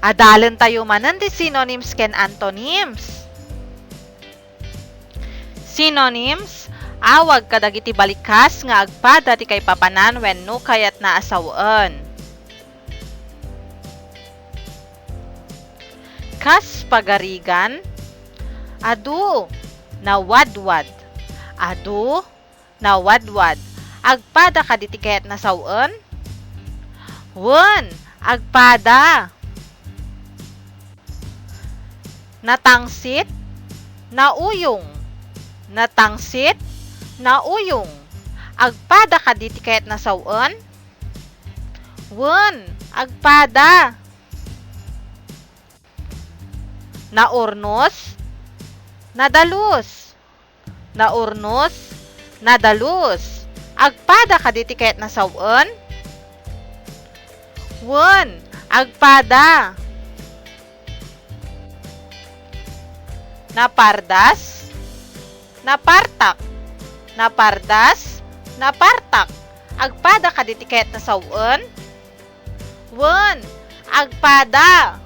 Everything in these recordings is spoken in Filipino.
Adalan tayo manan ti synonyms ken antonyms. Synonyms, awag kadagiti balikas nga agpada ti kay papanan wenno kayat naasawen. Kas pagarigan, adu, nawadwad. Adu, nawadwad. Agpada kaditi kayat nasawen. Wen, agpada. Natangsit, nauyong. Natangsit, nauyong. Agpada kaditi kayat nasawen. Wen, agpada. Naurnos, nadalus. Naurnos, nadalus. Agpada kaditi kayat nasawen. Wen, agpada. Napardas, napartak. Napardas, napartak. Agpada kaditi kayat nasawen. Wen, agpada.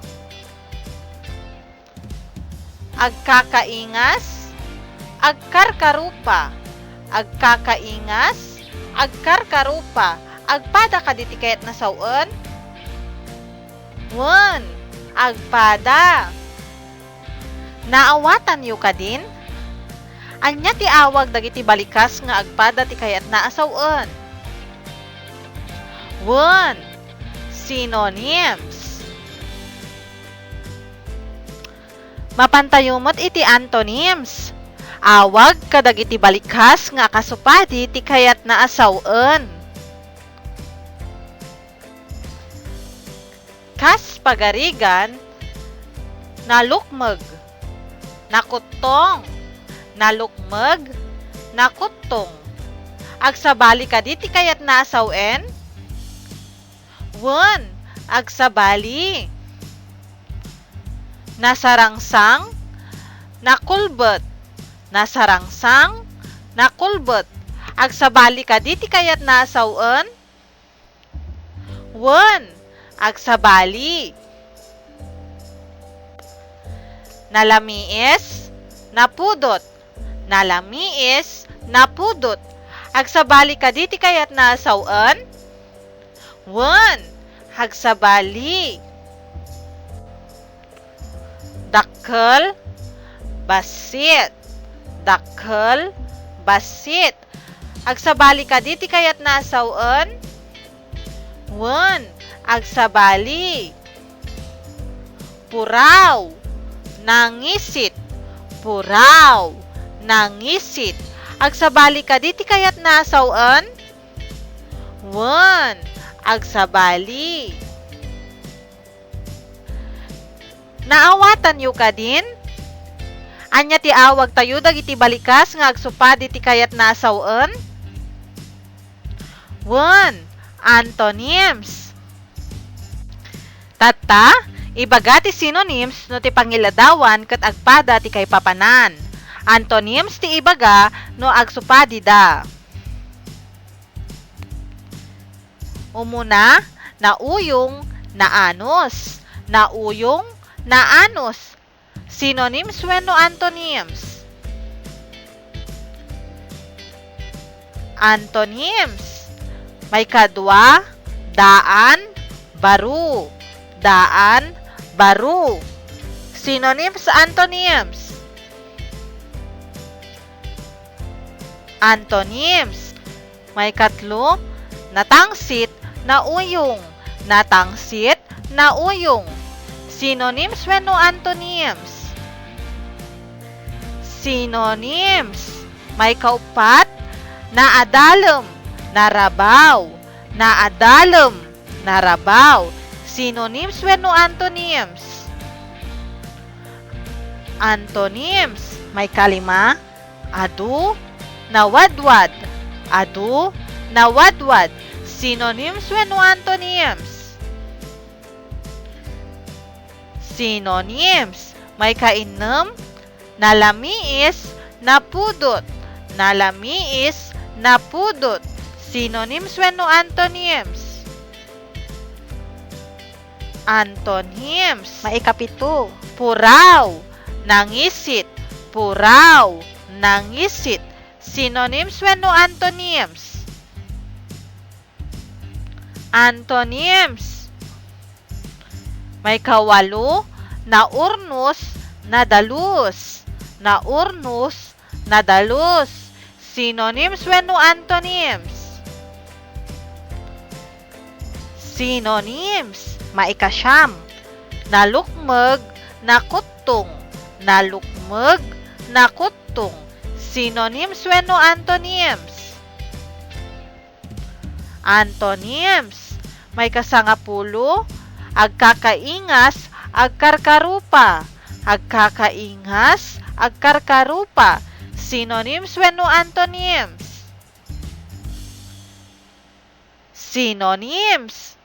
Agkakaingas, agkarkarupa. Agkakaingas, agkarkarupa. Agpada kaditi kayat nasawen. Wen, agpada. Naawatan yu kadin? Anya ti awag dagiti balikas nga agpada ti kayat naasawen. Wen, synonyms. Mapantayumot iti antonyms. Awag kadagiti balikas nga kasupadi ti kayat naasawen. Kas pagarigan, nalukmeg. Nakutong, nalukmeg, nakutong. Agsabali kaditi kayat naasawen. Wen, agsabali. Nasarangsang, nakulbet. Nasarangsang, nakulbet. Agsabali kaditi kayat naasawen. Wen, agsabali. Nalamiis, napudot. Nalamiis, napudot. Agsabali kaditi kayat naasawen. Wen, agsabali. Dakkel, basit. Dakkel, basit. Agsabali kaditi kayat naasawen. Wen, agsabali. Puraw, nangisit. Puraw, nangisit. Agsabali kaditi kayat naasawen. Wen, agsabali. Naawatan yu kadin? Anya ti awag tayo dagiti balikas nga agsupadi ti kayat naasawen. Wen, antonyms. Tatta, ibaga ti synonyms no ti pangiladawan ket agpada ti kay papanan. Antonyms ti ibaga no agsupadi da. Umuna, nauyong, naanos. Nauyong, naanos. Synonyms wenno antonyms. Antonyms. May kadwa, daan, baru. Daan, baru. Synonyms, antonyms. Antonyms. May katlo, natangsit, nauyong. Natangsit, nauyong. Synonyms wenno antonyms. Synonyms. May kaupat, naadalem, narabaw. Naadalem, narabaw. Synonyms wenno antonyms. Antonyms. May kalima, adu, nawadwad. Adu, nawadwad. Synonyms wenno antonyms. Synonyms. May kainem, nalamiis, napudot. Nalamiis, napudot. Synonyms wenno antonyms. Antonyms. May ikapito. Puraw, nangisit. Puraw, nangisit. Synonyms wenno antonyms. Antonyms. May kawalo, naurnos, nadalus. Naurnos, nadalus. Synonyms wenno antonyms. Synonyms. Maikasyam. Nalukmeg, nakutong. Nalukmeg, nakutong. Synonyms wenno antonyms. Antonyms. May kasangapulo, agkakaingas, agkarkarupa. Agkakaingas, agkarkarupa. Synonyms wenno antonyms. Synonyms.